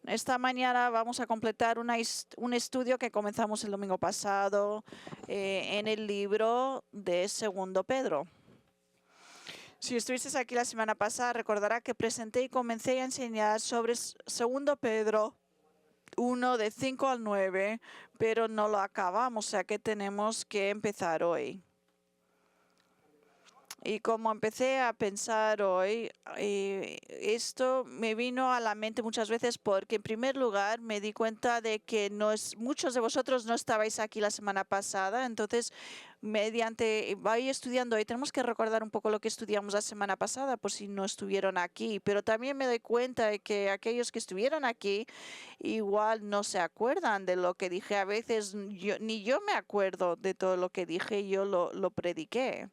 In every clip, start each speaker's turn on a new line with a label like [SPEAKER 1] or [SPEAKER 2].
[SPEAKER 1] Esta mañana vamos a completar un estudio que comenzamos el domingo pasado en el libro de Segundo Pedro. Si estuvisteis aquí la semana pasada, recordará que presenté y comencé a enseñar sobre Segundo Pedro 1 de 5 al 9, pero no lo acabamos, o sea que tenemos que empezar hoy. Y como empecé a pensar hoy, esto me vino a la mente muchas veces porque en primer lugar me di cuenta de que muchos de vosotros no estabais aquí la semana pasada, entonces voy estudiando hoy, tenemos que recordar un poco lo que estudiamos la semana pasada por si no estuvieron aquí, pero también me doy cuenta de que aquellos que estuvieron aquí igual no se acuerdan de lo que dije, a veces ni yo me acuerdo de todo lo que dije, yo lo prediqué.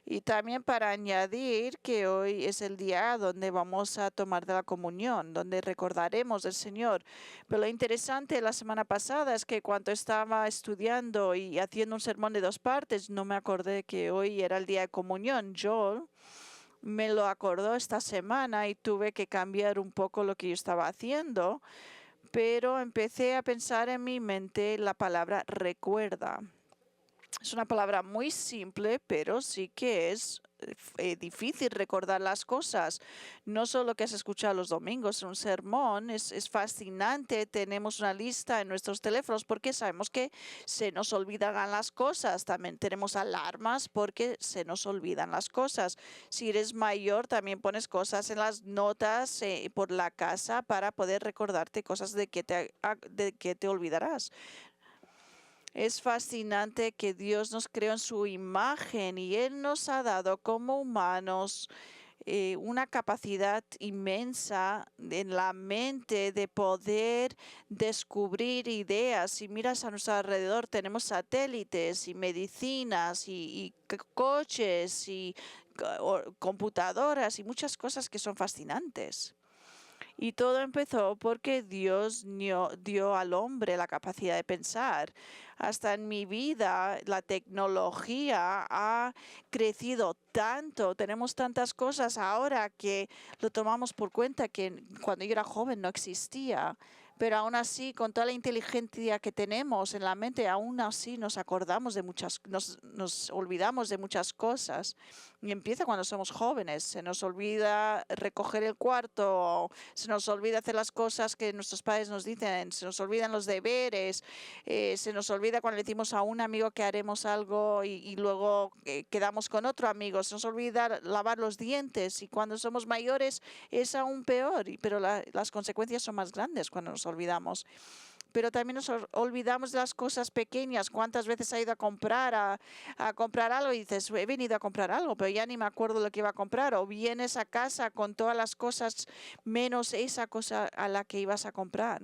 [SPEAKER 1] Y también para añadir que hoy es el día donde vamos a tomar de la comunión, donde recordaremos del Señor. Pero lo interesante de la semana pasada es que cuando estaba estudiando y haciendo un sermón de 2 partes, no me acordé que hoy era el día de comunión. Yo me lo acordó esta semana y tuve que cambiar un poco lo que yo estaba haciendo, pero empecé a pensar en mi mente la palabra recuerda. Es una palabra muy simple, pero sí que es difícil recordar las cosas. No solo que has escuchado los domingos en un sermón, es fascinante. Tenemos una lista en nuestros teléfonos porque sabemos que se nos olvidan las cosas. También tenemos alarmas porque se nos olvidan las cosas. Si eres mayor, también pones cosas en las notas por la casa para poder recordarte cosas de que te olvidarás. Es fascinante que Dios nos creó en su imagen y Él nos ha dado como humanos una capacidad inmensa en la mente de poder descubrir ideas. Si miras a nuestro alrededor, tenemos satélites y medicinas y coches y computadoras y muchas cosas que son fascinantes. Y todo empezó porque Dios dio al hombre la capacidad de pensar. Hasta en mi vida la tecnología ha crecido tanto, tenemos tantas cosas ahora que lo tomamos por cuenta que cuando yo era joven no existía. Pero aún así, con toda la inteligencia que tenemos en la mente, aún así nos olvidamos de muchas cosas. Y empieza cuando somos jóvenes. Se nos olvida recoger el cuarto, se nos olvida hacer las cosas que nuestros padres nos dicen, se nos olvidan los deberes, se nos olvida cuando le decimos a un amigo que haremos algo y luego quedamos con otro amigo, se nos olvida lavar los dientes y cuando somos mayores es aún peor, pero las consecuencias son más grandes cuando nos olvidamos. Pero también nos olvidamos de las cosas pequeñas. ¿Cuántas veces has ido a comprar algo y dices, he venido a comprar algo, pero ya ni me acuerdo lo que iba a comprar? O vienes a casa con todas las cosas menos esa cosa a la que ibas a comprar.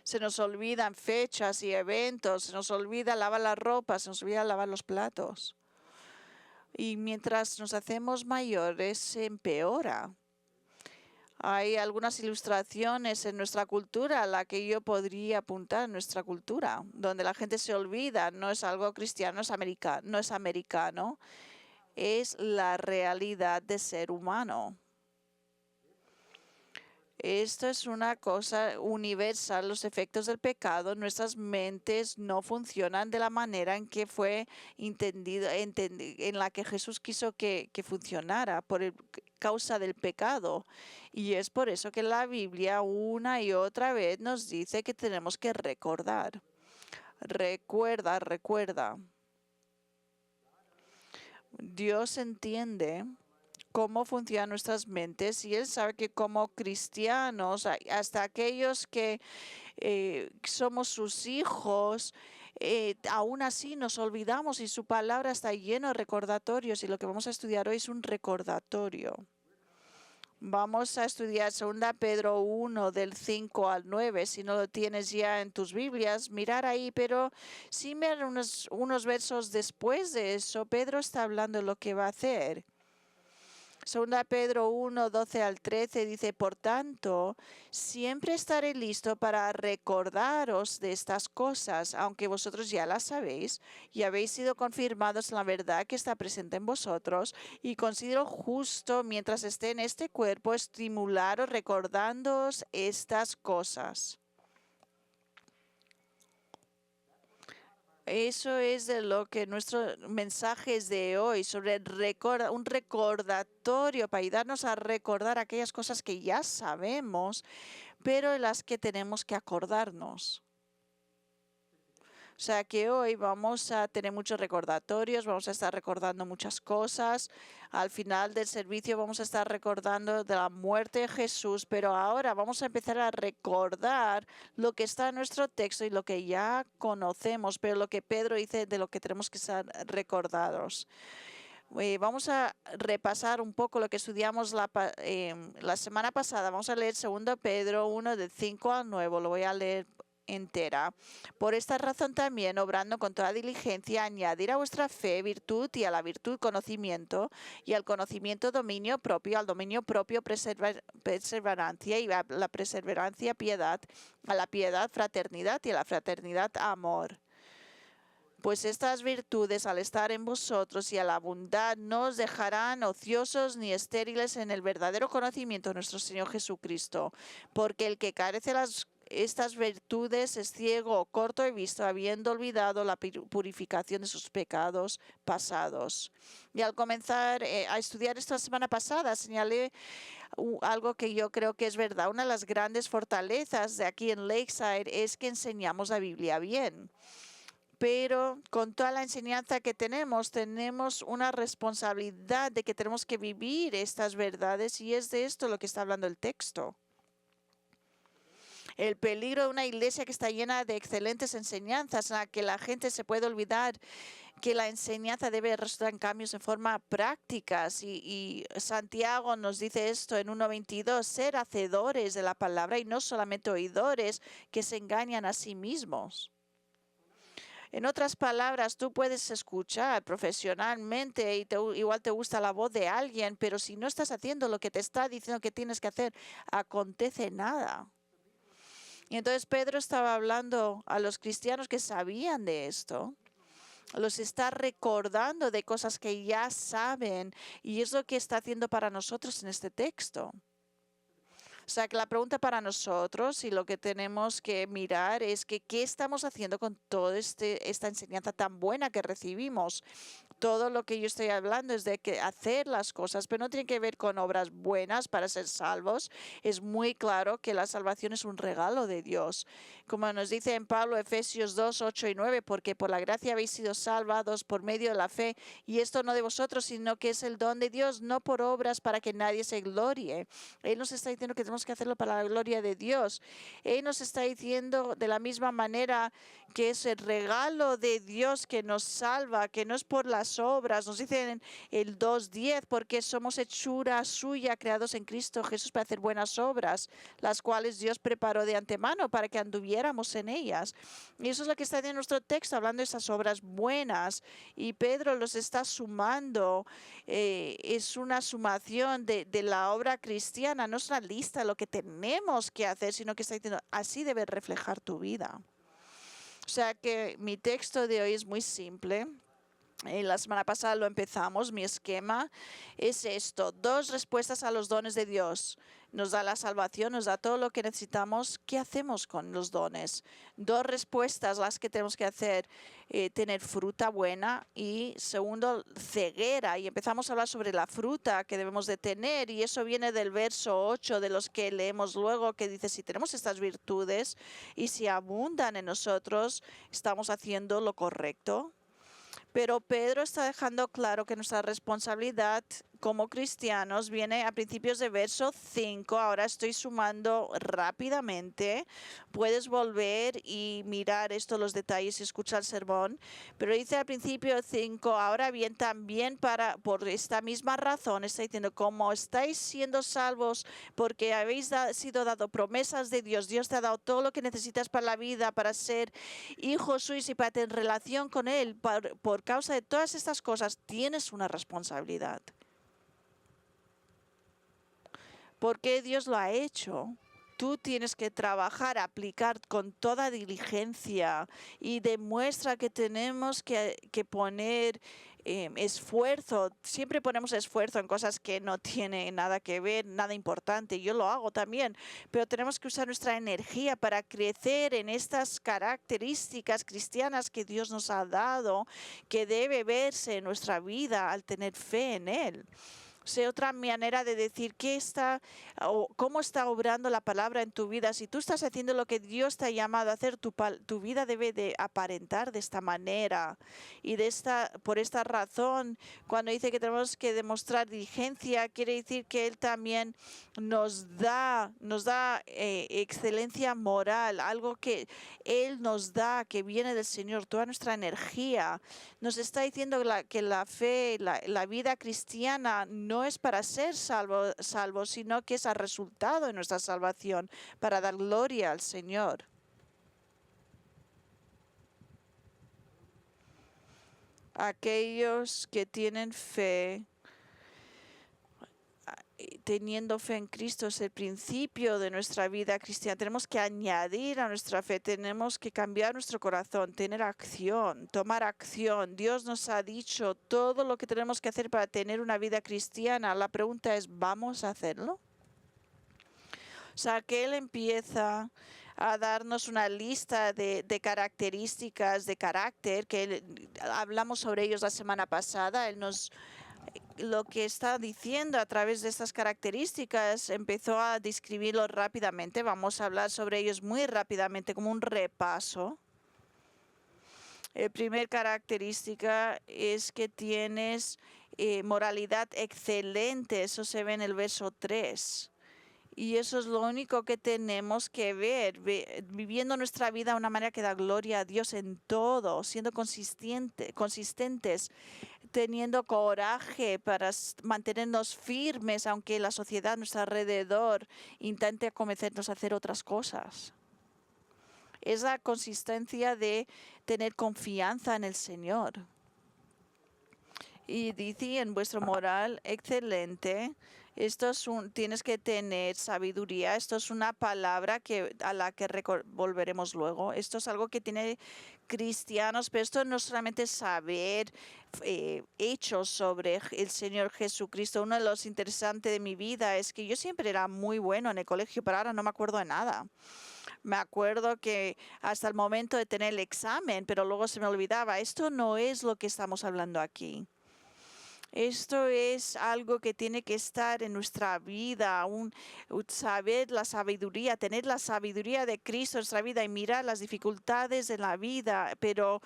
[SPEAKER 1] Se nos olvidan fechas y eventos, se nos olvida lavar la ropa, se nos olvida lavar los platos. Y mientras nos hacemos mayores, se empeora. Hay algunas ilustraciones en nuestra cultura a la que yo podría apuntar en nuestra cultura, donde la gente se olvida, no es algo cristiano, no es americano, es la realidad de ser humano. Esto es una cosa universal, los efectos del pecado, nuestras mentes no funcionan de la manera en que fue entendido, en la que Jesús quiso que funcionara por causa del pecado. Y es por eso que la Biblia una y otra vez nos dice que tenemos que recordar. Recuerda. Dios entiende cómo funcionan nuestras mentes y Él sabe que como cristianos, hasta aquellos que somos sus hijos, aún así nos olvidamos y su palabra está llena de recordatorios y lo que vamos a estudiar hoy es un recordatorio. Vamos a estudiar 2 Pedro 1 del 5 al 9. Si no lo tienes ya en tus Biblias, mirar ahí. Pero si miran unos versos después de eso, Pedro está hablando de lo que va a hacer. Segunda Pedro 1, 12 al 13 dice, por tanto, siempre estaré listo para recordaros de estas cosas, aunque vosotros ya las sabéis y habéis sido confirmados en la verdad que está presente en vosotros, y considero justo, mientras esté en este cuerpo, estimularos recordándoos estas cosas. Eso es de lo que nuestro mensaje es de hoy, sobre un recordatorio para ayudarnos a recordar aquellas cosas que ya sabemos, pero en las que tenemos que acordarnos. O sea que hoy vamos a tener muchos recordatorios, vamos a estar recordando muchas cosas. Al final del servicio vamos a estar recordando de la muerte de Jesús, pero ahora vamos a empezar a recordar lo que está en nuestro texto y lo que ya conocemos, pero lo que Pedro dice de lo que tenemos que estar recordados. Vamos a repasar un poco lo que estudiamos la semana pasada. Vamos a leer 2 Pedro 1 del 5 al 9. Lo voy a leer entera. Por esta razón también, obrando con toda diligencia, añadir a vuestra fe virtud, y a la virtud conocimiento, y al conocimiento dominio propio, al dominio propio perseverancia, y a la perseverancia piedad, a la piedad fraternidad, y a la fraternidad amor. Pues estas virtudes, al estar en vosotros y a la bondad, no os dejarán ociosos ni estériles en el verdadero conocimiento de nuestro Señor Jesucristo, porque el que carece estas virtudes es ciego o corto de vista, habiendo olvidado la purificación de sus pecados pasados. Y al comenzar a estudiar esta semana pasada, señalé algo que yo creo que es verdad. Una de las grandes fortalezas de aquí en Lakeside es que enseñamos la Biblia bien. Pero con toda la enseñanza que tenemos una responsabilidad de que tenemos que vivir estas verdades, y es de esto lo que está hablando el texto. El peligro de una iglesia que está llena de excelentes enseñanzas, en la que la gente se puede olvidar que la enseñanza debe resultar en cambios en forma prácticas. Y Santiago nos dice esto en 1:22, ser hacedores de la palabra y no solamente oidores que se engañan a sí mismos. En otras palabras, tú puedes escuchar profesionalmente y igual te gusta la voz de alguien, pero si no estás haciendo lo que te está diciendo que tienes que hacer, acontece nada. Y entonces Pedro estaba hablando a los cristianos que sabían de esto. Los está recordando de cosas que ya saben, y es lo que está haciendo para nosotros en este texto. O sea, que la pregunta para nosotros y lo que tenemos que mirar es que qué estamos haciendo con toda esta enseñanza tan buena que recibimos. Todo lo que yo estoy hablando es de que hacer las cosas, pero no tiene que ver con obras buenas para ser salvos. Es muy claro que la salvación es un regalo de Dios. Como nos dice en Pablo, Efesios 2, 8 y 9, porque por la gracia habéis sido salvados por medio de la fe, y esto no de vosotros, sino que es el don de Dios, no por obras para que nadie se glorie. Él nos está diciendo que tenemos que hacerlo para la gloria de Dios. Él nos está diciendo de la misma manera que es el regalo de Dios que nos salva, que no es por las obras. Nos dice en el 2:10, porque somos hechura suya, creados en Cristo Jesús para hacer buenas obras, las cuales Dios preparó de antemano para que anduviéramos en ellas. Y eso es lo que está en nuestro texto, hablando de esas obras buenas. Y Pedro los está sumando. Es una sumación de la obra cristiana, no es una lista de lo que tenemos que hacer, sino que está diciendo, así debe reflejar tu vida. O sea que mi texto de hoy es muy simple. La semana pasada lo empezamos. Mi esquema es esto: 2 respuestas a los dones de Dios. Nos da la salvación, nos da todo lo que necesitamos. ¿Qué hacemos con los dones? 2 respuestas las que tenemos que hacer: tener fruta buena, y segundo, ceguera. Y empezamos a hablar sobre la fruta que debemos de tener, y eso viene del verso 8 de los que leemos luego, que dice, si tenemos estas virtudes y si abundan en nosotros, estamos haciendo lo correcto. Pero Pedro está dejando claro que nuestra responsabilidad como cristianos viene a principios de verso 5. Ahora estoy sumando rápidamente. Puedes volver y mirar los detalles y escuchar el sermón. Pero dice al principio 5, ahora bien, también por esta misma razón, está diciendo, como estáis siendo salvos porque habéis sido dado promesas de Dios. Dios te ha dado todo lo que necesitas para la vida, para ser hijos suyos y para tener relación con Él. Por causa de todas estas cosas, tienes una responsabilidad. porque Dios lo ha hecho. Tú tienes que trabajar, aplicar con toda diligencia y demuestra que tenemos que poner esfuerzo. Siempre ponemos esfuerzo en cosas que no tienen nada que ver, nada importante. Yo lo hago también, pero tenemos que usar nuestra energía para crecer en estas características cristianas que Dios nos ha dado, que debe verse en nuestra vida al tener fe en Él. Otra manera de decir cómo está obrando la palabra en tu vida. Si tú estás haciendo lo que Dios te ha llamado a hacer, tu vida debe de aparentar de esta manera. Y por esta razón, cuando dice que tenemos que demostrar diligencia, quiere decir que Él también nos da excelencia moral, algo que Él nos da, que viene del Señor, toda nuestra energía. Nos está diciendo que la fe, la vida cristiana no es para ser salvo, sino que es el resultado de nuestra salvación, para dar gloria al Señor. Aquellos que tienen fe, teniendo fe en Cristo, es el principio de nuestra vida cristiana. Tenemos que añadir a nuestra fe, tenemos que cambiar nuestro corazón, tener acción, tomar acción. Dios nos ha dicho todo lo que tenemos que hacer para tener una vida cristiana. La pregunta es, ¿vamos a hacerlo? O sea, que Él empieza a darnos una lista de características de carácter, que hablamos sobre ellos la semana pasada. Él lo que está diciendo a través de estas características empezó a describirlo rápidamente. Vamos a hablar sobre ellos muy rápidamente como un repaso. La primera característica es que tienes moralidad excelente. Eso se ve en el verso 3. Y eso es lo único que tenemos que ver, viviendo nuestra vida de una manera que da gloria a Dios en todo, siendo consistentes, teniendo coraje para mantenernos firmes, aunque la sociedad a nuestro alrededor intente convencernos a hacer otras cosas. Es la consistencia de tener confianza en el Señor. Y dice en vuestra moral excelente. Tienes que tener sabiduría. Esto es una palabra a la que volveremos luego. Esto es algo que tiene cristianos, pero esto no solamente es saber hechos sobre el Señor Jesucristo. Uno de los interesantes de mi vida es que yo siempre era muy bueno en el colegio, pero ahora no me acuerdo de nada. Me acuerdo que hasta el momento de tener el examen, pero luego se me olvidaba. Esto no es lo que estamos hablando aquí. Esto es algo que tiene que estar en nuestra vida, saber la sabiduría, tener la sabiduría de Cristo en nuestra vida y mirar las dificultades de la vida, pero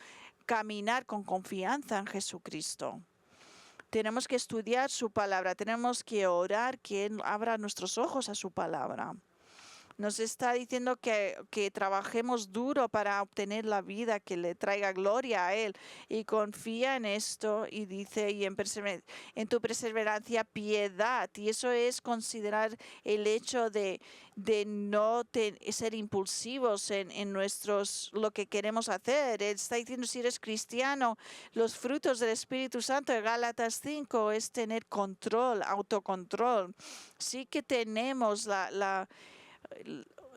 [SPEAKER 1] caminar con confianza en Jesucristo. Tenemos que estudiar su palabra, tenemos que orar que Él abra nuestros ojos a su palabra. Nos está diciendo que trabajemos duro para obtener la vida que le traiga gloria a Él. Y confía en esto y dice, y en tu perseverancia piedad. Y eso es considerar el hecho de no ser impulsivos en lo que queremos hacer. Él está diciendo, si eres cristiano, los frutos del Espíritu Santo de Gálatas 5 es tener control, autocontrol. Sí que tenemos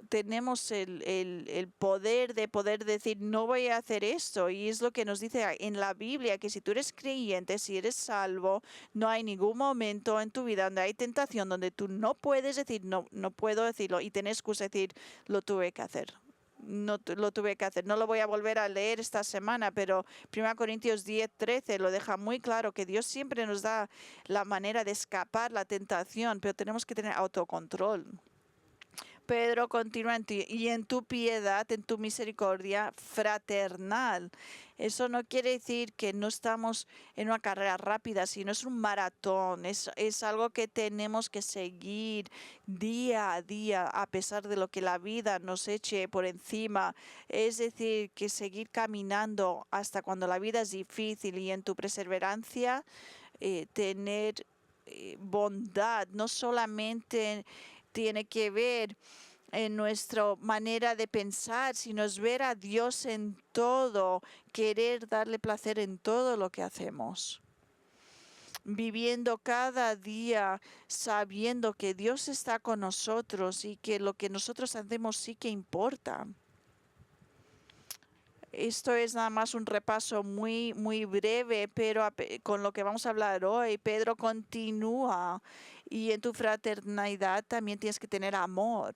[SPEAKER 1] tenemos el poder de poder decir, no voy a hacer esto. Y es lo que nos dice en la Biblia, que si tú eres creyente, si eres salvo, no hay ningún momento en tu vida donde hay tentación, donde tú no puedes decir, no puedo decirlo, y tenés excusa de decir, lo tuve que hacer. No lo tuve que hacer. No lo voy a volver a leer esta semana, pero 1 Corintios 10:13 lo deja muy claro, que Dios siempre nos da la manera de escapar la tentación, pero tenemos que tener autocontrol. Pedro continúa y en tu piedad, en tu misericordia fraternal. Eso no quiere decir que no estamos en una carrera rápida, sino es un maratón. Es algo que tenemos que seguir día a día, a pesar de lo que la vida nos eche por encima. Es decir, que seguir caminando hasta cuando la vida es difícil, y en tu perseverancia tener bondad. No solamente tiene que ver en nuestra manera de pensar, sino es ver a Dios en todo, querer darle placer en todo lo que hacemos. viviendo cada día sabiendo que Dios está con nosotros y que lo que nosotros hacemos sí que importa. Esto es nada más un repaso muy breve, pero con lo que vamos a hablar hoy, Pedro continúa y en tu fraternidad también tienes que tener amor.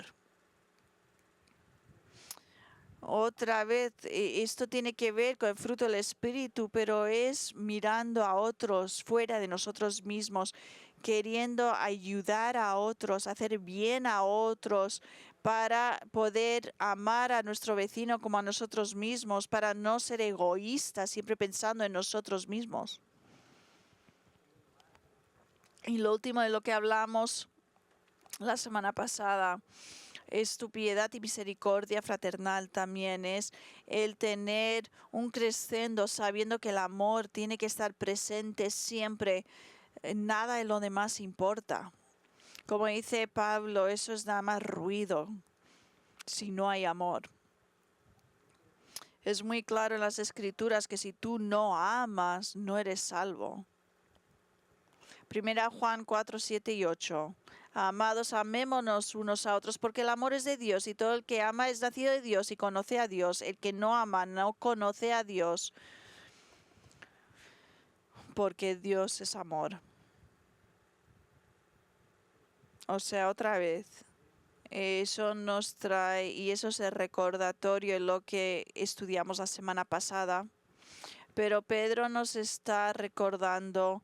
[SPEAKER 1] Otra vez, esto tiene que ver con el fruto del Espíritu, pero es mirando a otros fuera de nosotros mismos, queriendo ayudar a otros, hacer bien a otros, para poder amar a nuestro vecino como a nosotros mismos, para no ser egoístas, siempre pensando en nosotros mismos. Y lo último de lo que hablamos la semana pasada es tu piedad y misericordia fraternal también, es el tener un crescendo sabiendo que el amor tiene que estar presente siempre, nada de lo demás importa. Como dice Pablo, eso es nada más ruido si no hay amor. Es muy claro en las Escrituras que si tú no amas, no eres salvo. Primera Juan 4, 7 y 8. Amados, amémonos unos a otros, porque el amor es de Dios, y todo el que ama es nacido de Dios y conoce a Dios. El que no ama no conoce a Dios, porque Dios es amor. O sea, otra vez, eso nos trae, y eso es el recordatorio en lo que estudiamos la semana pasada. Pero Pedro nos está recordando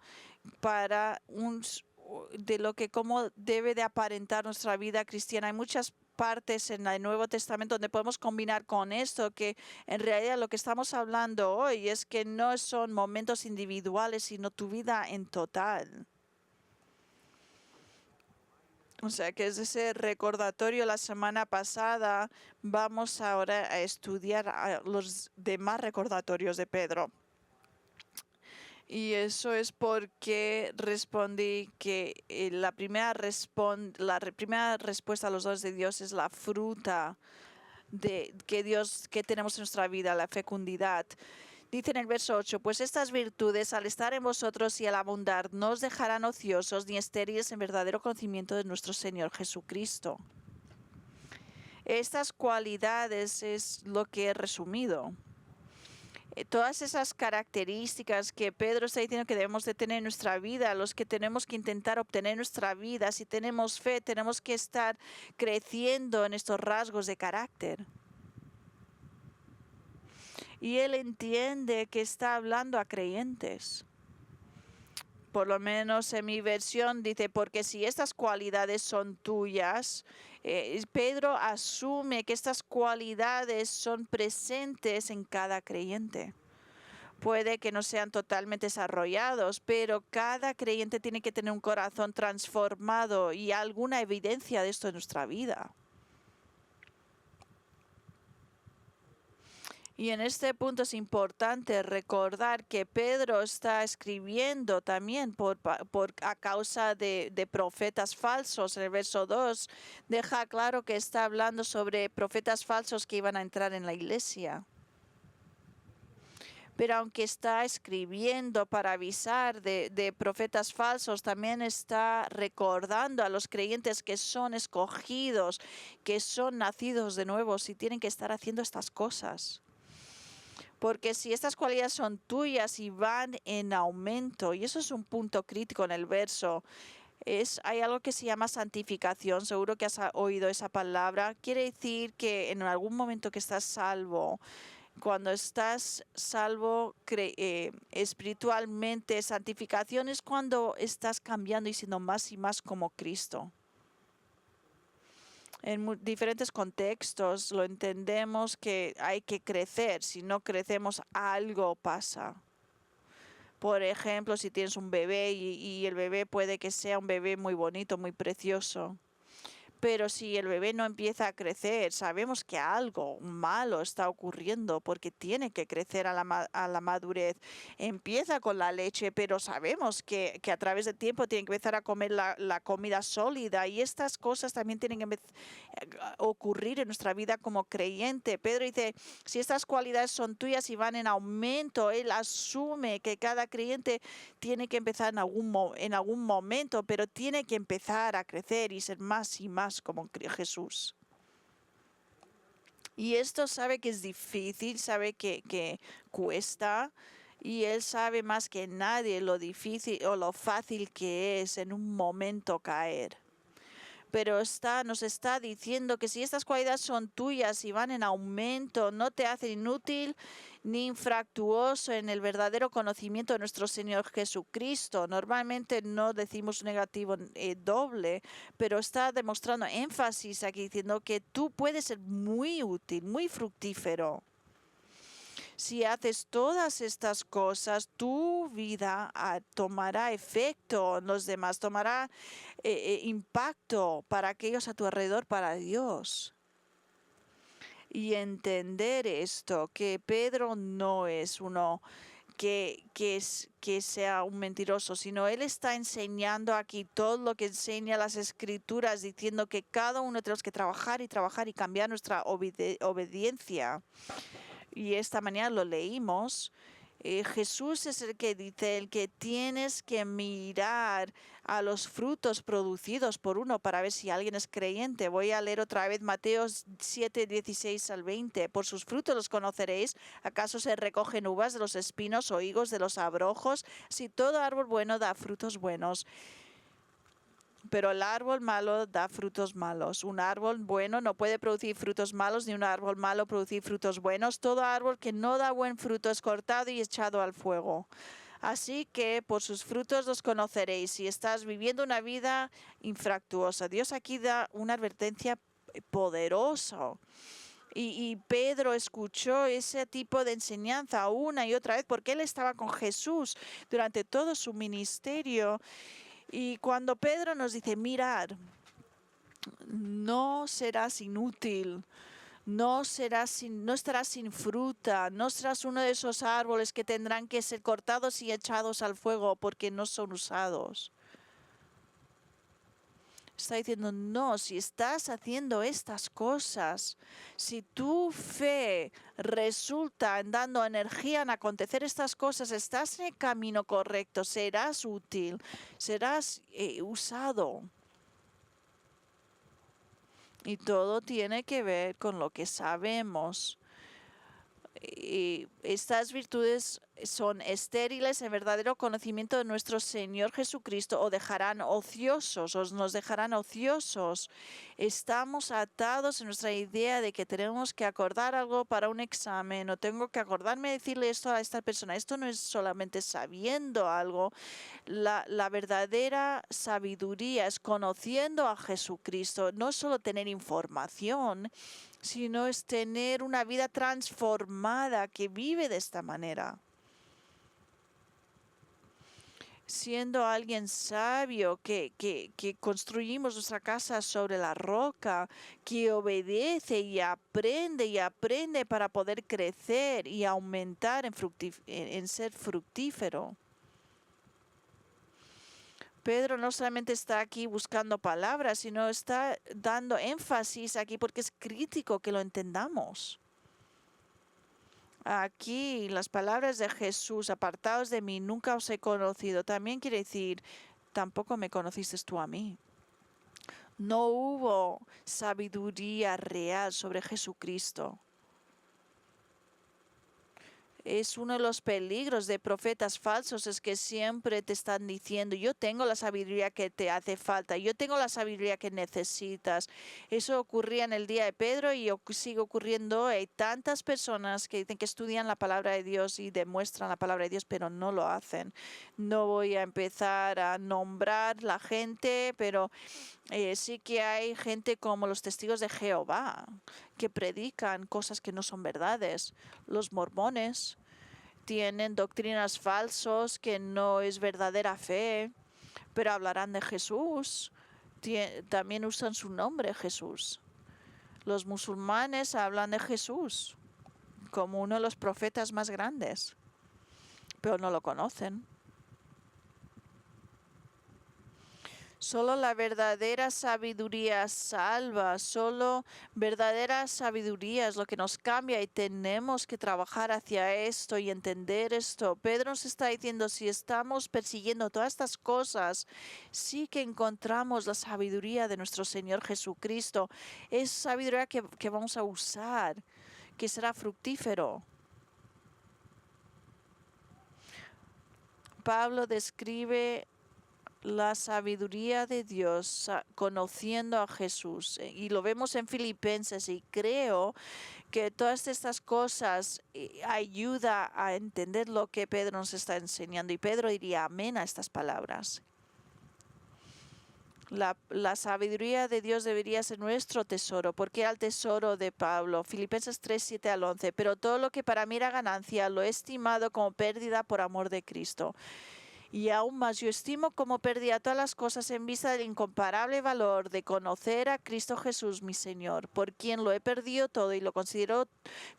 [SPEAKER 1] de lo que cómo debe de aparentar nuestra vida cristiana. Hay muchas partes en el Nuevo Testamento donde podemos combinar con esto, que en realidad lo que estamos hablando hoy es que no son momentos individuales, sino tu vida en total. O sea que es ese recordatorio la semana pasada. Vamos ahora a estudiar los demás recordatorios de Pedro. Y eso es porque respondí que la primera respuesta a los dones de Dios es la fruta que tenemos en nuestra vida, la fecundidad. Dice en el verso 8, pues estas virtudes al estar en vosotros y al abundar no os dejarán ociosos ni estériles en verdadero conocimiento de nuestro Señor Jesucristo. Estas cualidades es lo que he resumido. Todas esas características que Pedro está diciendo que debemos de tener en nuestra vida, los que tenemos que intentar obtener en nuestra vida, si tenemos fe, tenemos que estar creciendo en estos rasgos de carácter. Y él entiende que está hablando a creyentes. Por lo menos en mi versión dice, porque si estas cualidades son tuyas, Pedro asume que estas cualidades son presentes en cada creyente. Puede que no sean totalmente desarrollados, pero cada creyente tiene que tener un corazón transformado y alguna evidencia de esto en nuestra vida. Y en este punto es importante recordar que Pedro está escribiendo también a causa de profetas falsos. En el verso 2 deja claro que está hablando sobre profetas falsos que iban a entrar en la iglesia. Pero aunque está escribiendo para avisar de profetas falsos, también está recordando a los creyentes que son escogidos, que son nacidos de nuevo, si tienen que estar haciendo estas cosas. Porque si estas cualidades son tuyas y van en aumento, y eso es un punto crítico en el verso, hay algo que se llama santificación. Seguro que has oído esa palabra. Quiere decir que en algún momento que estás salvo, cuando estás salvo espiritualmente, santificación es cuando estás cambiando y siendo más y más como Cristo. En diferentes contextos lo entendemos que hay que crecer. Si no crecemos, algo pasa. Por ejemplo, si tienes un bebé y el bebé puede que sea un bebé muy bonito, muy precioso, Pero si el bebé no empieza a crecer, sabemos que algo malo está ocurriendo porque tiene que crecer a la madurez. Empieza con la leche, pero sabemos que a través del tiempo tiene que empezar a comer la comida sólida y estas cosas también tienen que ocurrir en nuestra vida como creyente. Pedro dice, si estas cualidades son tuyas y van en aumento, él asume que cada creyente tiene que empezar en algún momento, pero tiene que empezar a crecer y ser más y más como Jesús. Y esto sabe que es difícil, sabe que cuesta, y él sabe más que nadie lo difícil o lo fácil que es en un momento caer. Pero nos está diciendo que si estas cualidades son tuyas y van en aumento, no te hacen inútil ni infractuoso en el verdadero conocimiento de nuestro Señor Jesucristo. Normalmente no decimos negativo doble, pero está demostrando énfasis aquí diciendo que tú puedes ser muy útil, muy fructífero. Si haces todas estas cosas, tu vida tomará efecto en los demás, tomará impacto para aquellos a tu alrededor, para Dios. Y entender esto, que Pedro no es uno que sea un mentiroso, sino él está enseñando aquí todo lo que enseña las Escrituras, diciendo que cada uno tenemos que trabajar y cambiar nuestra obediencia. Y esta mañana lo leímos. Jesús es el que dice, el que tienes que mirar a los frutos producidos por uno para ver si alguien es creyente. Voy a leer otra vez Mateo 7, 16 al 20. Por sus frutos los conoceréis. ¿Acaso se recogen uvas de los espinos o higos de los abrojos? Si todo árbol bueno da frutos buenos, pero el árbol malo da frutos malos. Un árbol bueno no puede producir frutos malos, ni un árbol malo producir frutos buenos. Todo árbol que no da buen fruto es cortado y echado al fuego. Así que por sus frutos los conoceréis. Si estás viviendo una vida infractuosa, Dios aquí da una advertencia poderosa. Y Pedro escuchó ese tipo de enseñanza una y otra vez porque él estaba con Jesús durante todo su ministerio. Y cuando Pedro nos dice, mirad, no serás inútil, no estarás sin fruta, no serás uno de esos árboles que tendrán que ser cortados y echados al fuego porque no son usados. Está diciendo, no, si estás haciendo estas cosas, si tu fe resulta en dando energía en acontecer estas cosas, estás en el camino correcto, serás útil, serás usado. Y todo tiene que ver con lo que sabemos. Y estas virtudes son estériles en verdadero conocimiento de nuestro Señor Jesucristo o nos dejarán ociosos. Estamos atados en nuestra idea de que tenemos que acordar algo para un examen o tengo que acordarme de decirle esto a esta persona. Esto no es solamente sabiendo algo. La verdadera sabiduría es conociendo a Jesucristo, no solo tener información, sino es tener una vida transformada que vive de esta manera. Siendo alguien sabio, que construimos nuestra casa sobre la roca, que obedece y aprende para poder crecer y aumentar en ser fructífero. Pedro no solamente está aquí buscando palabras, sino está dando énfasis aquí porque es crítico que lo entendamos. Aquí las palabras de Jesús, apartaos de mí, nunca os he conocido, también quiere decir, tampoco me conociste tú a mí. No hubo sabiduría real sobre Jesucristo. Es uno de los peligros de profetas falsos, es que siempre te están diciendo, yo tengo la sabiduría que te hace falta, yo tengo la sabiduría que necesitas. Eso ocurría en el día de Pedro y sigue ocurriendo. Hay tantas personas que dicen que estudian la palabra de Dios y demuestran la palabra de Dios, pero no lo hacen. No voy a empezar a nombrar la gente, pero sí que hay gente como los testigos de Jehová que predican cosas que no son verdades. Los mormones tienen doctrinas falsas que no es verdadera fe, pero hablarán de Jesús. también usan su nombre, Jesús. Los musulmanes hablan de Jesús como uno de los profetas más grandes, pero no lo conocen. Solo la verdadera sabiduría salva, solo verdadera sabiduría es lo que nos cambia y tenemos que trabajar hacia esto y entender esto. Pedro nos está diciendo, si estamos persiguiendo todas estas cosas, sí que encontramos la sabiduría de nuestro Señor Jesucristo. Es sabiduría que vamos a usar, que será fructífero. Pablo describe la sabiduría de Dios conociendo a Jesús y lo vemos en Filipenses y creo que todas estas cosas ayuda a entender lo que Pedro nos está enseñando y Pedro diría amén a estas palabras. La sabiduría de Dios debería ser nuestro tesoro, porque era el tesoro de Pablo. Filipenses 3, 7 al 11. Pero todo lo que para mí era ganancia lo he estimado como pérdida por amor de Cristo. Y aún más yo estimo como pérdida todas las cosas en vista del incomparable valor de conocer a Cristo Jesús mi Señor, por quien lo he perdido todo y lo considero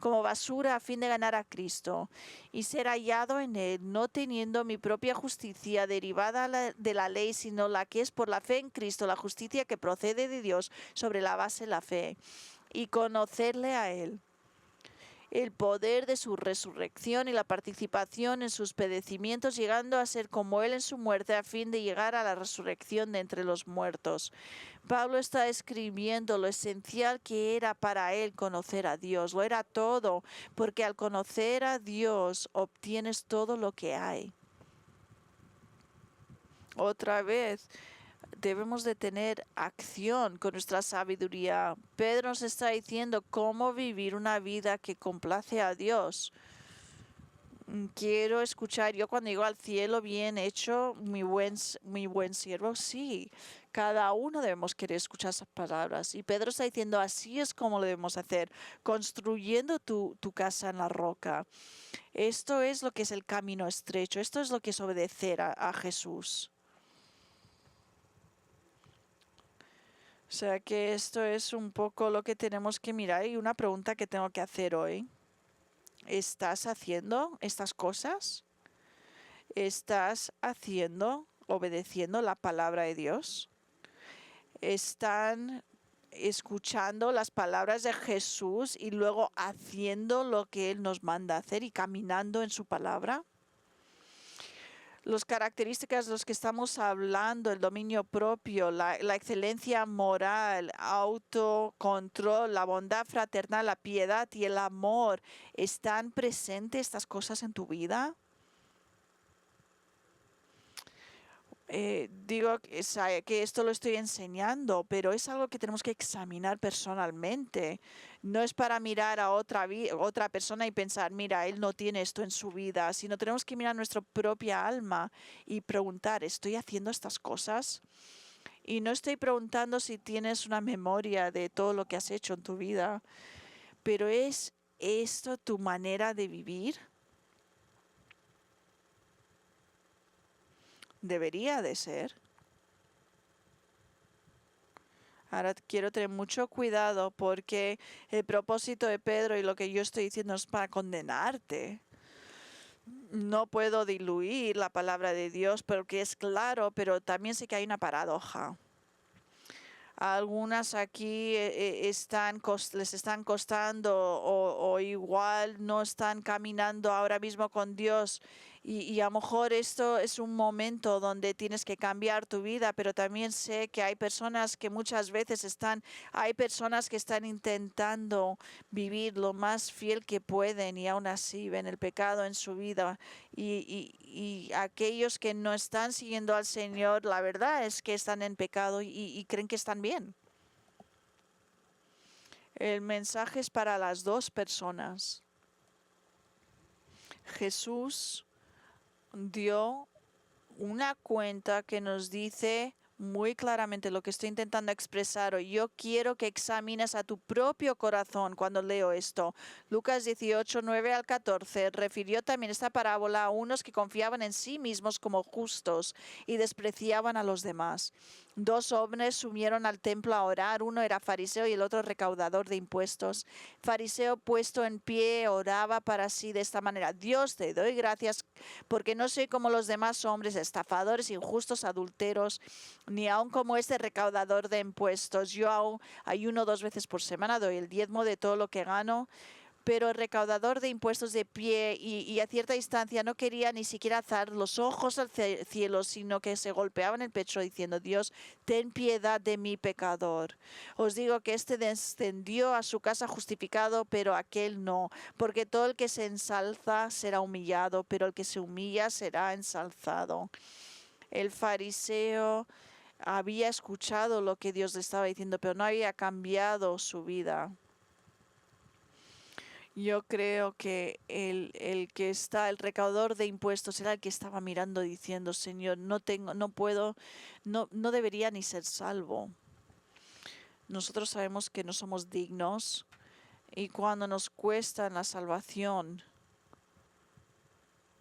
[SPEAKER 1] como basura a fin de ganar a Cristo y ser hallado en Él, no teniendo mi propia justicia derivada de la ley, sino la que es por la fe en Cristo, la justicia que procede de Dios sobre la base de la fe, y conocerle a Él, el poder de su resurrección y la participación en sus padecimientos, llegando a ser como Él en su muerte, a fin de llegar a la resurrección de entre los muertos. Pablo está escribiendo lo esencial que era para él conocer a Dios, lo era todo, porque al conocer a Dios obtienes todo lo que hay. Otra vez, debemos de tener acción con nuestra sabiduría. Pedro nos está diciendo cómo vivir una vida que complace a Dios. Quiero escuchar, yo cuando llego al cielo, bien hecho, mi buen siervo, sí. Cada uno debemos querer escuchar esas palabras. Y Pedro está diciendo, así es como lo debemos hacer, construyendo tu casa en la roca. Esto es lo que es el camino estrecho, esto es lo que es obedecer a Jesús. O sea que esto es un poco lo que tenemos que mirar y una pregunta que tengo que hacer hoy. ¿Estás haciendo estas cosas? ¿Estás obedeciendo la palabra de Dios? ¿Están escuchando las palabras de Jesús y luego haciendo lo que Él nos manda hacer y caminando en su palabra? Las características de los que estamos hablando, el dominio propio, la excelencia moral, autocontrol, la bondad fraternal, la piedad y el amor, ¿están presentes estas cosas en tu vida? Digo que esto lo estoy enseñando, pero es algo que tenemos que examinar personalmente. No es para mirar a otra persona y pensar, mira, él no tiene esto en su vida, sino tenemos que mirar nuestra propia alma y preguntar, ¿estoy haciendo estas cosas? Y no estoy preguntando si tienes una memoria de todo lo que has hecho en tu vida, pero ¿es esto tu manera de vivir? Debería de ser. Ahora quiero tener mucho cuidado porque el propósito de Pedro y lo que yo estoy diciendo es para condenarte. No puedo diluir la palabra de Dios porque es claro, pero también sé que hay una paradoja. Algunas aquí les están costando o igual no están caminando ahora mismo con Dios y a lo mejor esto es un momento donde tienes que cambiar tu vida, pero también sé que hay personas que muchas veces hay personas que están intentando vivir lo más fiel que pueden y aún así ven el pecado en su vida y aquellos que no están siguiendo al Señor, la verdad es que están en pecado y creen que están bien. El mensaje es para las dos personas. Jesús dio una cuenta que nos dice muy claramente lo que estoy intentando expresar hoy. Yo quiero que examines a tu propio corazón cuando leo esto. Lucas 18, 9 al 14 refirió también esta parábola a unos que confiaban en sí mismos como justos y despreciaban a los demás. 2 hombres subieron al templo a orar, uno era fariseo y el otro recaudador de impuestos. Fariseo puesto en pie oraba para sí de esta manera: Dios, te doy gracias porque no soy como los demás hombres, estafadores, injustos, adúlteros, ni aun como este recaudador de impuestos. Yo aún ayuno 2 veces por semana, doy el diezmo de todo lo que gano. Pero el recaudador de impuestos de pie y a cierta distancia no quería ni siquiera alzar los ojos al cielo, sino que se golpeaba en el pecho diciendo: Dios, ten piedad de mi pecador. Os digo que este descendió a su casa justificado, pero aquel no, porque todo el que se ensalza será humillado, pero el que se humilla será ensalzado. El fariseo había escuchado lo que Dios le estaba diciendo, pero no había cambiado su vida. Yo creo que el recaudador de impuestos era el que estaba mirando diciendo: Señor, no puedo, no debería ni ser salvo. Nosotros sabemos que no somos dignos y cuando nos cuesta la salvación,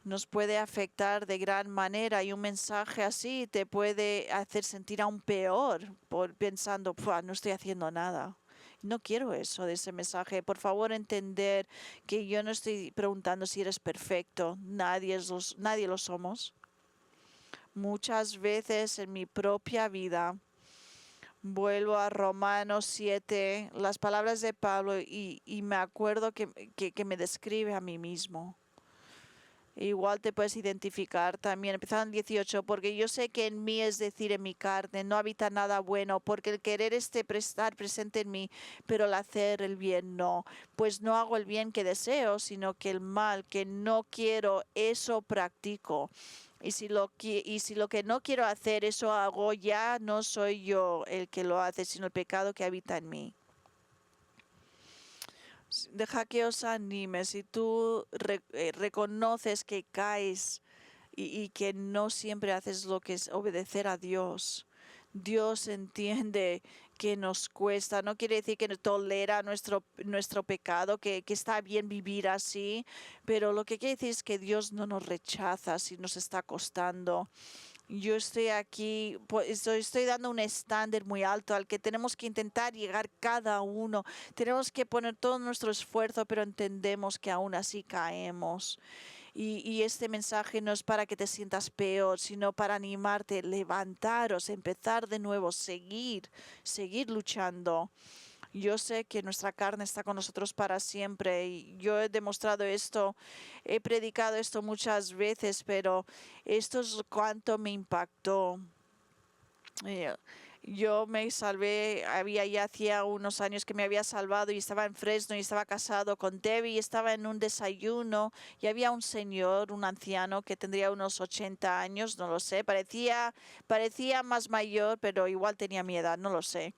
[SPEAKER 1] nos puede afectar de gran manera y un mensaje así te puede hacer sentir aún peor pensando: no estoy haciendo nada. No quiero eso de ese mensaje. Por favor, entender que yo no estoy preguntando si eres perfecto. Nadie lo somos. Muchas veces en mi propia vida vuelvo a Romanos 7, las palabras de Pablo, y me acuerdo que me describe a mí mismo. Igual te puedes identificar también, empezando en 18, porque yo sé que en mí, es decir, en mi carne, no habita nada bueno, porque el querer estar presente en mí, pero el hacer el bien no. Pues no hago el bien que deseo, sino que el mal que no quiero, eso practico. Y si lo que no quiero hacer, eso hago, ya no soy yo el que lo hace, sino el pecado que habita en mí. Deja que os anime. Si tú reconoces que caes y que no siempre haces lo que es obedecer a Dios, Dios entiende que nos cuesta. No quiere decir que tolera nuestro pecado, que está bien vivir así, pero lo que quiere decir es que Dios no nos rechaza si nos está costando. Yo estoy aquí, estoy dando un estándar muy alto al que tenemos que intentar llegar cada uno. Tenemos que poner todo nuestro esfuerzo, pero entendemos que aún así caemos. Y este mensaje no es para que te sientas peor, sino para animarte, levantaros, empezar de nuevo, seguir luchando. Yo sé que nuestra carne está con nosotros para siempre y yo he demostrado esto, he predicado esto muchas veces, pero esto es cuánto me impactó. Eh, Yo me salvé, hacía unos años que me había salvado y estaba en Fresno y estaba casado con Debbie y estaba en un desayuno y había un señor, un anciano que tendría unos 80 años, no lo sé, parecía más mayor, pero igual tenía mi edad, no lo sé.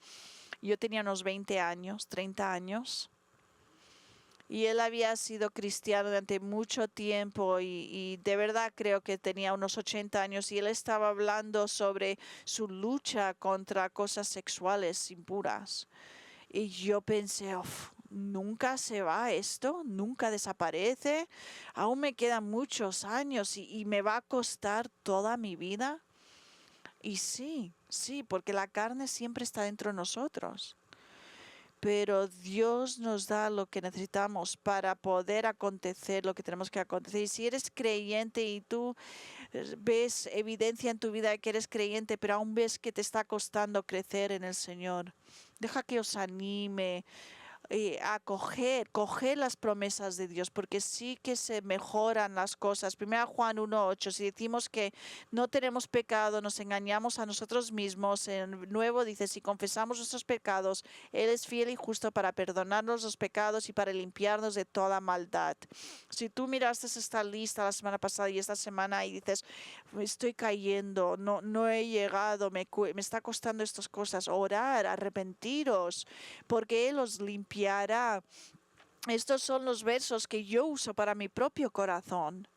[SPEAKER 1] Yo tenía unos 20 años, 30 años. Y él había sido cristiano durante mucho tiempo y de verdad creo que tenía unos 80 años y él estaba hablando sobre su lucha contra cosas sexuales impuras. Y yo pensé: nunca se va esto, nunca desaparece, aún me quedan muchos años y me va a costar toda mi vida. Y sí, porque la carne siempre está dentro de nosotros. Pero Dios nos da lo que necesitamos para poder acontecer lo que tenemos que acontecer. Y si eres creyente y tú ves evidencia en tu vida de que eres creyente, pero aún ves que te está costando crecer en el Señor, deja que os anime a coger las promesas de Dios, porque sí que se mejoran las cosas. Primera Juan 1:8, si decimos que no tenemos pecado, nos engañamos a nosotros mismos. En nuevo dice: si confesamos nuestros pecados, Él es fiel y justo para perdonarnos los pecados y para limpiarnos de toda maldad. Si tú miraste esta lista la semana pasada y esta semana y dices: estoy cayendo, no he llegado, me está costando estas cosas, orar, arrepentiros, porque Él os limpiará. Estos son los versos que yo uso para mi propio corazón.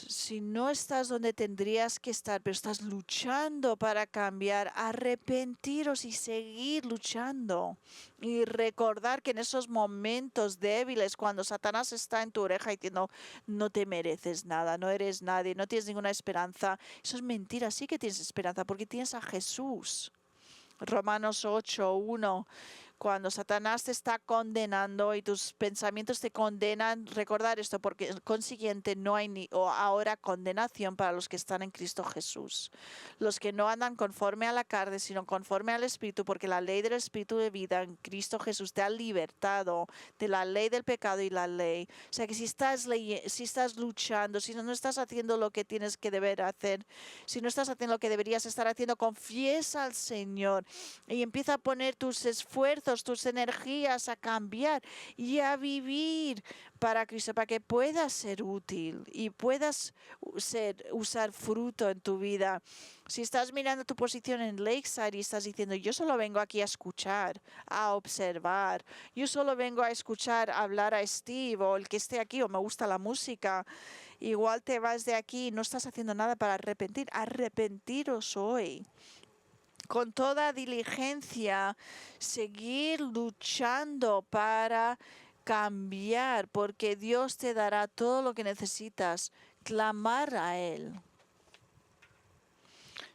[SPEAKER 1] Si no estás donde tendrías que estar, pero estás luchando para cambiar, arrepentiros y seguir luchando. Y recordar que en esos momentos débiles, cuando Satanás está en tu oreja diciendo, no te mereces nada, no eres nadie, no tienes ninguna esperanza, eso es mentira, sí que tienes esperanza, porque tienes a Jesús. Romanos 8:1. Cuando Satanás te está condenando y tus pensamientos te condenan, recordar esto, porque consiguiente no hay ni ahora condenación para los que están en Cristo Jesús. Los que no andan conforme a la carne, sino conforme al Espíritu, porque la ley del Espíritu de vida en Cristo Jesús te ha libertado de la ley del pecado y la ley. O sea que si estás luchando, si no estás haciendo lo que tienes que deber hacer, si no estás haciendo lo que deberías estar haciendo, confiesa al Señor y empieza a poner tus esfuerzos, tus energías a cambiar y a vivir para Cristo, para que puedas ser útil y puedas usar fruto en tu vida. Si estás mirando tu posición en Lakeside y estás diciendo, yo solo vengo aquí a escuchar, a observar, yo solo vengo a escuchar hablar a Steve o el que esté aquí o me gusta la música, igual te vas de aquí y no estás haciendo nada para arrepentiros hoy. Con toda diligencia, seguir luchando para cambiar, porque Dios te dará todo lo que necesitas. Clamar a Él.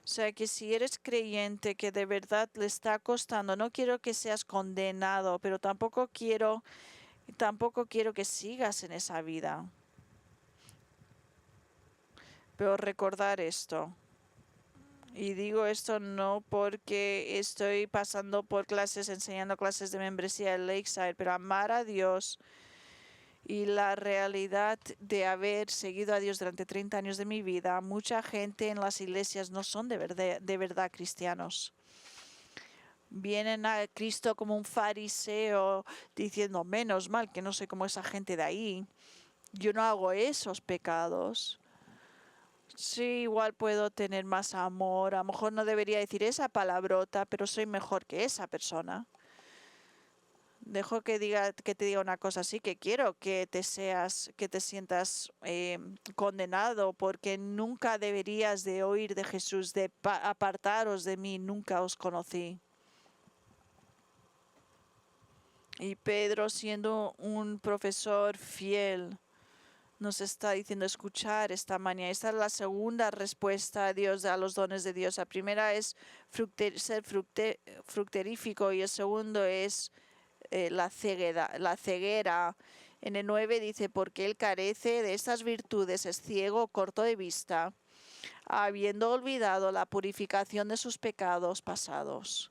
[SPEAKER 1] O sea que si eres creyente que de verdad le está costando, no quiero que seas condenado, pero tampoco quiero que sigas en esa vida. Pero recordar esto. Y digo esto no porque estoy pasando por enseñando clases de membresía en Lakeside, pero amar a Dios y la realidad de haber seguido a Dios durante 30 años de mi vida, mucha gente en las iglesias no son de verdad cristianos. Vienen a Cristo como un fariseo diciendo, menos mal que no soy como esa gente de ahí. Yo no hago esos pecados. Sí, igual puedo tener más amor. A lo mejor no debería decir esa palabrota, pero soy mejor que esa persona. Dejo que te diga una cosa, sí que quiero que te sientas condenado, porque nunca deberías de oír de Jesús, de apartaros de mí, nunca os conocí. Y Pedro, siendo un profesor fiel, nos está diciendo escuchar esta mañana. Esta es la segunda respuesta a Dios, a los dones de Dios. La primera es ser fructífero y el segundo es la ceguera. En el 9 dice, porque él carece de estas virtudes, es ciego, corto de vista, habiendo olvidado la purificación de sus pecados pasados.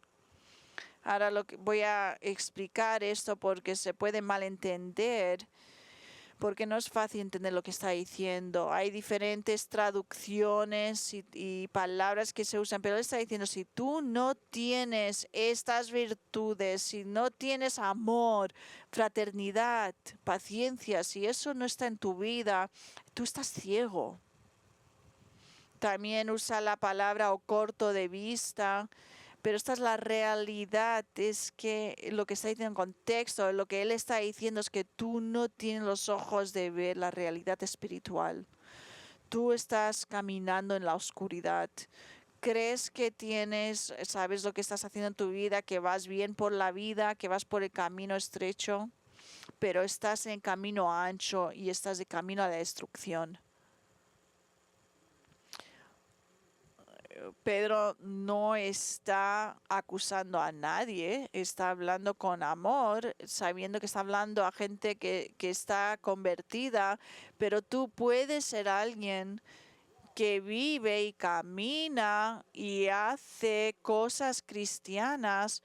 [SPEAKER 1] Ahora voy a explicar esto porque se puede malentender, porque no es fácil entender lo que está diciendo. Hay diferentes traducciones y palabras que se usan, pero él está diciendo, si tú no tienes estas virtudes, si no tienes amor, fraternidad, paciencia, si eso no está en tu vida, tú estás ciego. También usa la palabra o corto de vista. Pero esta es la realidad, es que lo que está diciendo en contexto, lo que él está diciendo es que tú no tienes los ojos de ver la realidad espiritual. Tú estás caminando en la oscuridad. Crees que sabes lo que estás haciendo en tu vida, que vas bien por la vida, que vas por el camino estrecho, pero estás en camino ancho y estás de camino a la destrucción. Pedro no está acusando a nadie, está hablando con amor, sabiendo que está hablando a gente que está convertida, pero tú puedes ser alguien que vive y camina y hace cosas cristianas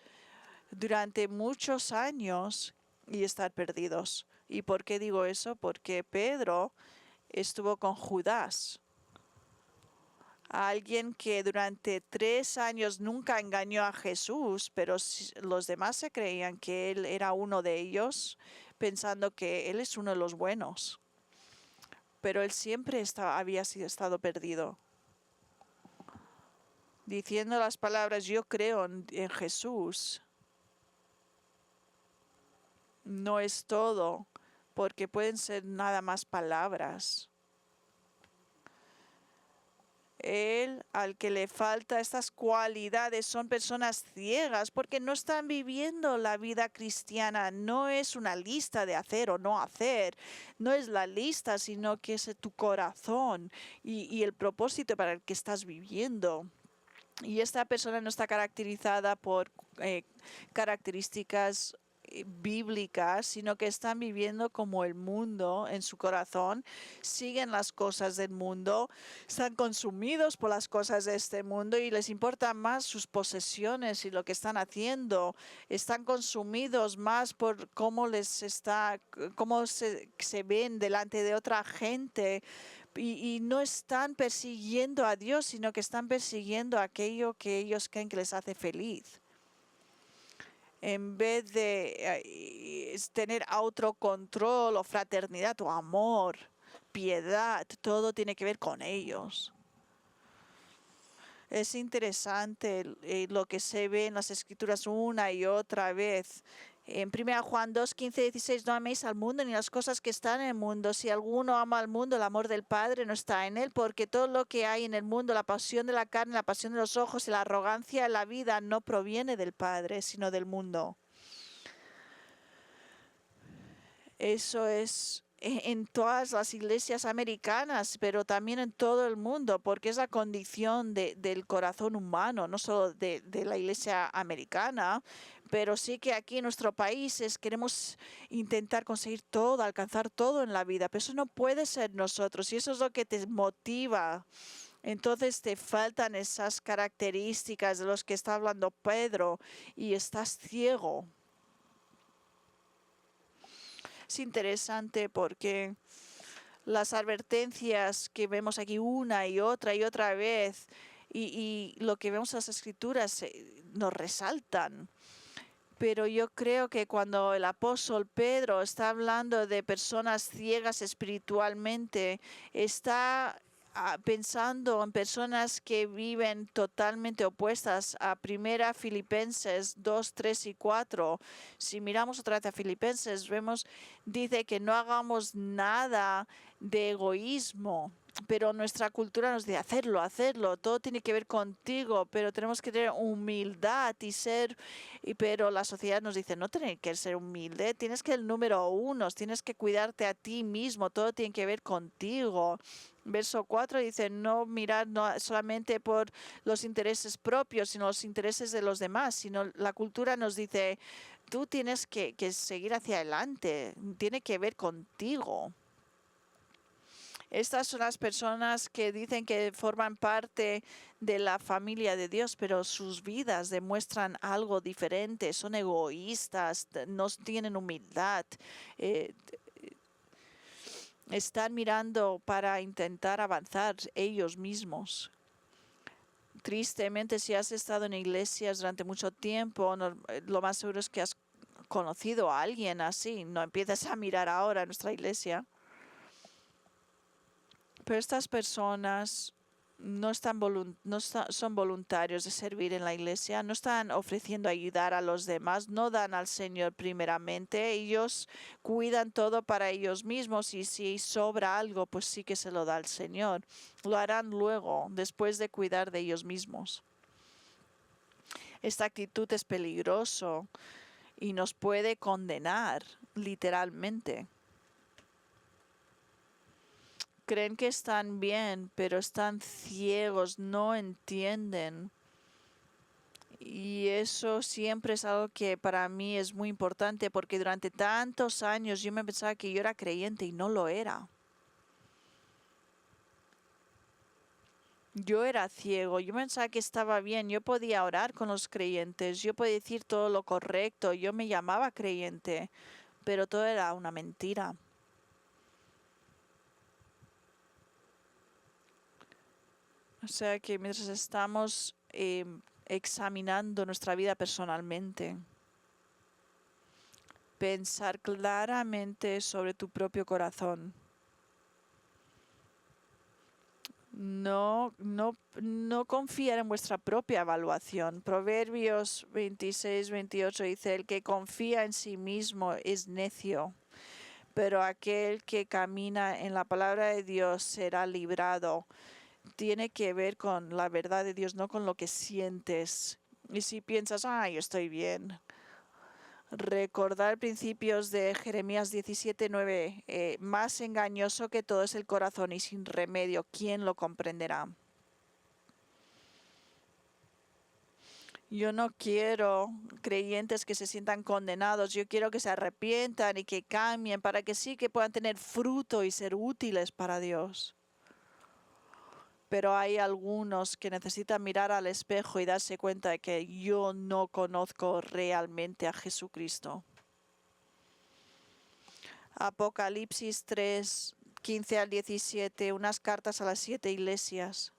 [SPEAKER 1] durante muchos años y estar perdidos. ¿Y por qué digo eso? Porque Pedro estuvo con Judas, alguien que durante 3 años nunca engañó a Jesús, pero los demás se creían que él era uno de ellos, pensando que él es uno de los buenos. Pero él siempre había estado perdido. Diciendo las palabras, yo creo en Jesús, no es todo, porque pueden ser nada más palabras. Él, al que le falta estas cualidades, son personas ciegas porque no están viviendo la vida cristiana. No es una lista de hacer o no hacer. No es la lista, sino que es tu corazón y el propósito para el que estás viviendo. Y esta persona no está caracterizada por características bíblicas, sino que están viviendo como el mundo en su corazón, siguen las cosas del mundo, están consumidos por las cosas de este mundo y les importan más sus posesiones y lo que están haciendo, están consumidos más por cómo cómo se ven delante de otra gente. Y no están persiguiendo a Dios, sino que están persiguiendo aquello que ellos creen que les hace feliz. En vez de tener autocontrol o fraternidad o amor, piedad, todo tiene que ver con ellos. Es interesante lo que se ve en las Escrituras una y otra vez. En 1 Juan 2, 15, 16, no améis al mundo ni las cosas que están en el mundo. Si alguno ama al mundo, el amor del Padre no está en él, porque todo lo que hay en el mundo, la pasión de la carne, la pasión de los ojos y la arrogancia de la vida, no proviene del Padre, sino del mundo. Eso es en todas las iglesias americanas, pero también en todo el mundo, porque es la condición del corazón humano, no solo de la iglesia americana, pero sí que aquí en nuestro país queremos intentar conseguir todo, alcanzar todo en la vida, pero eso no puede ser nosotros y eso es lo que te motiva. Entonces te faltan esas características de los que está hablando Pedro y estás ciego. Es interesante porque las advertencias que vemos aquí una y otra vez y lo que vemos en las Escrituras nos resaltan. Pero yo creo que cuando el apóstol Pedro está hablando de personas ciegas espiritualmente, está pensando en personas que viven totalmente opuestas a Primera Filipenses 2, 3 y 4. Si miramos otra vez a Filipenses, dice que no hagamos nada de egoísmo. Pero nuestra cultura nos dice hacerlo, todo tiene que ver contigo, pero tenemos que tener humildad pero la sociedad nos dice, no tienes que ser humilde, tienes que ser el número uno, tienes que cuidarte a ti mismo, todo tiene que ver contigo. Verso 4 dice, no mirar solamente por los intereses propios, sino los intereses de los demás, sino la cultura nos dice, tú tienes que seguir hacia adelante, tiene que ver contigo. Estas son las personas que dicen que forman parte de la familia de Dios, pero sus vidas demuestran algo diferente, son egoístas, no tienen humildad, están mirando para intentar avanzar ellos mismos. Tristemente, si has estado en iglesias durante mucho tiempo, lo más seguro es que has conocido a alguien así, no empieces a mirar ahora en nuestra iglesia. Pero estas personas no son voluntarios de servir en la iglesia, no están ofreciendo ayudar a los demás, no dan al Señor primeramente, ellos cuidan todo para ellos mismos y si sobra algo, pues sí que se lo da al Señor. Lo harán luego, después de cuidar de ellos mismos. Esta actitud es peligroso y nos puede condenar literalmente. Creen que están bien, pero están ciegos, no entienden. Y eso siempre es algo que para mí es muy importante porque durante tantos años yo me pensaba que yo era creyente y no lo era. Yo era ciego, yo pensaba que estaba bien, yo podía orar con los creyentes, yo podía decir todo lo correcto, yo me llamaba creyente, pero todo era una mentira. O sea que mientras estamos examinando nuestra vida personalmente, pensar claramente sobre tu propio corazón. No confiar en vuestra propia evaluación. Proverbios 26, 28 dice, el que confía en sí mismo es necio, pero aquel que camina en la palabra de Dios será librado. tiene que ver con la verdad de Dios, no con lo que sientes. Y si piensas, yo estoy bien. Recordar principios de Jeremías 17:9, más engañoso que todo es el corazón y sin remedio, ¿quién lo comprenderá? Yo no quiero creyentes que se sientan condenados, yo quiero que se arrepientan y que cambien para que sí que puedan tener fruto y ser útiles para Dios. Pero hay algunos que necesitan mirar al espejo y darse cuenta de que yo no conozco realmente a Jesucristo. Apocalipsis 3:15 al 17, unas cartas a las 7 iglesias.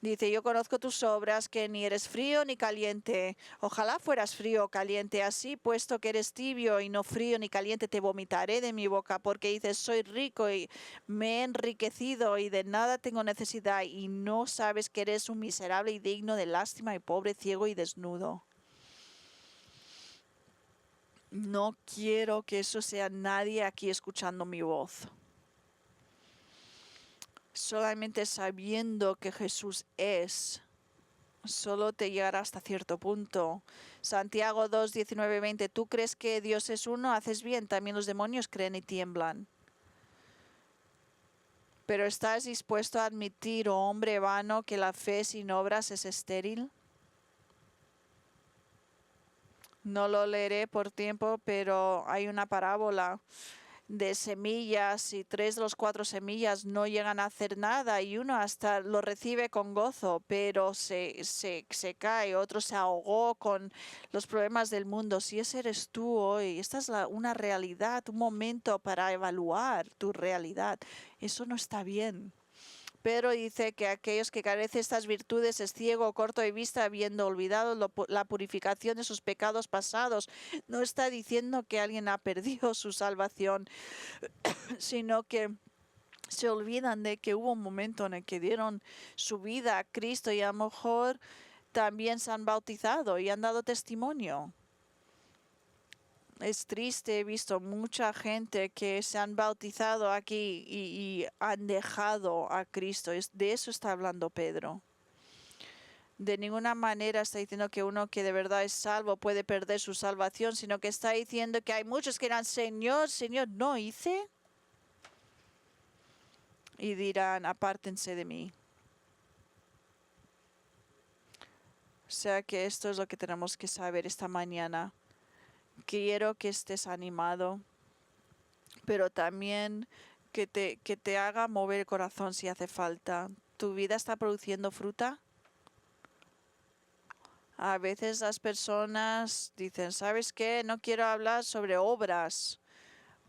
[SPEAKER 1] Dice, yo conozco tus obras, que ni eres frío ni caliente. Ojalá fueras frío o caliente. Así, puesto que eres tibio y no frío ni caliente, te vomitaré de mi boca, porque dices, soy rico y me he enriquecido y de nada tengo necesidad, y no sabes que eres un miserable y digno de lástima y pobre, ciego y desnudo. No quiero que eso sea nadie aquí escuchando mi voz. Solamente sabiendo que Jesús es, solo te llegará hasta cierto punto. Santiago 2:19-20, ¿tú crees que Dios es uno? Haces bien, también los demonios creen y tiemblan. Pero ¿estás dispuesto a admitir, oh hombre vano, que la fe sin obras es estéril? No lo leeré por tiempo, pero hay una parábola de semillas y 3 de los 4 semillas no llegan a hacer nada y uno hasta lo recibe con gozo, pero se cae, otro se ahogó con los problemas del mundo. Si ese eres tú hoy, esta es una realidad, un momento para evaluar tu realidad. Eso no está bien. Pedro dice que aquellos que carecen de estas virtudes es ciego, corto de vista, habiendo olvidado la purificación de sus pecados pasados. No está diciendo que alguien ha perdido su salvación, sino que se olvidan de que hubo un momento en el que dieron su vida a Cristo y a lo mejor también se han bautizado y han dado testimonio. Es triste, he visto mucha gente que se han bautizado aquí y han dejado a Cristo. De eso está hablando Pedro. De ninguna manera está diciendo que uno que de verdad es salvo puede perder su salvación, sino que está diciendo que hay muchos que dirán, Señor, Señor, ¿no hice? Y dirán, apártense de mí. O sea que esto es lo que tenemos que saber esta mañana. Quiero que estés animado, pero también que te haga mover el corazón si hace falta. ¿Tu vida está produciendo fruta? A veces las personas dicen, ¿sabes qué? No quiero hablar sobre obras,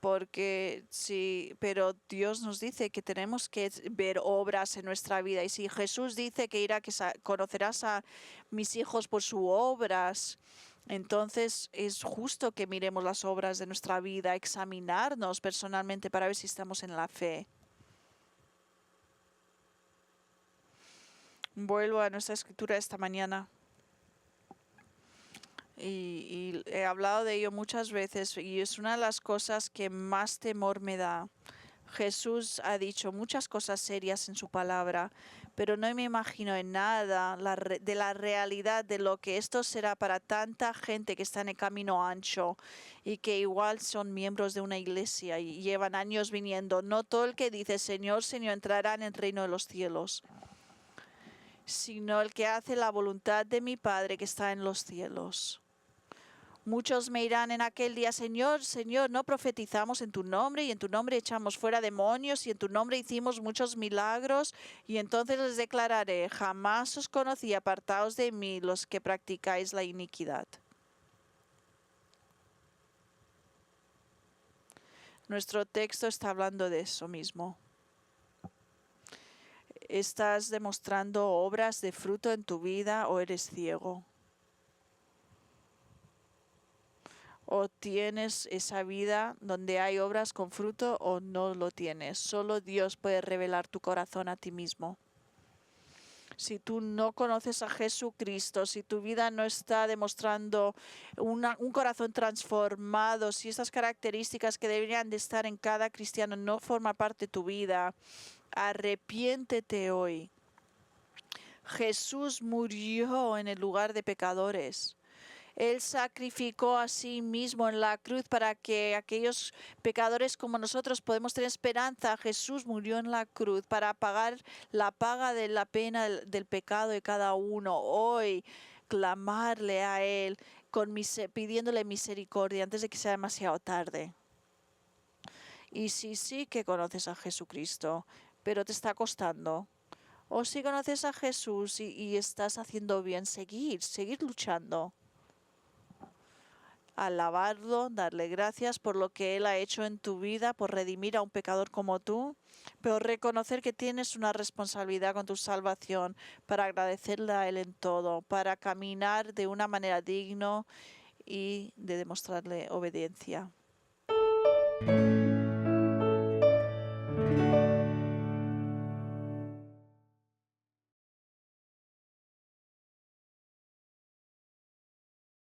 [SPEAKER 1] porque sí, pero Dios nos dice que tenemos que ver obras en nuestra vida. Y si Jesús dice que conocerás a mis hijos por sus obras, entonces es justo que miremos las obras de nuestra vida, examinarnos personalmente para ver si estamos en la fe. Vuelvo a nuestra escritura esta mañana. Y he hablado de ello muchas veces y es una de las cosas que más temor me da. Jesús ha dicho muchas cosas serias en su palabra, pero no me imagino en nada de la realidad de lo que esto será para tanta gente que está en el camino ancho y que igual son miembros de una iglesia y llevan años viniendo. No todo el que dice Señor, Señor entrará en el reino de los cielos, sino el que hace la voluntad de mi Padre que está en los cielos. Muchos me dirán en aquel día, Señor, Señor, no profetizamos en tu nombre y en tu nombre echamos fuera demonios y en tu nombre hicimos muchos milagros. Y entonces les declararé, jamás os conocí, apartaos de mí los que practicáis la iniquidad. Nuestro texto está hablando de eso mismo. ¿Estás demostrando obras de fruto en tu vida o eres ciego? O tienes esa vida donde hay obras con fruto o no lo tienes. Solo Dios puede revelar tu corazón a ti mismo. Si tú no conoces a Jesucristo, si tu vida no está demostrando un corazón transformado, si esas características que deberían de estar en cada cristiano no forman parte de tu vida, Arrepiéntete hoy. Jesús murió en el lugar de pecadores. Él sacrificó a sí mismo en la cruz para que aquellos pecadores como nosotros podemos tener esperanza. Jesús murió en la cruz para pagar la paga de la pena del pecado de cada uno. Hoy, clamarle a Él pidiéndole misericordia antes de que sea demasiado tarde. Y sí que conoces a Jesucristo, pero te está costando. O si conoces a Jesús y estás haciendo bien, seguir luchando. Alabarlo, darle gracias por lo que Él ha hecho en tu vida, por redimir a un pecador como tú, pero reconocer que tienes una responsabilidad con tu salvación para agradecerle a Él en todo, para caminar de una manera digna y de demostrarle obediencia.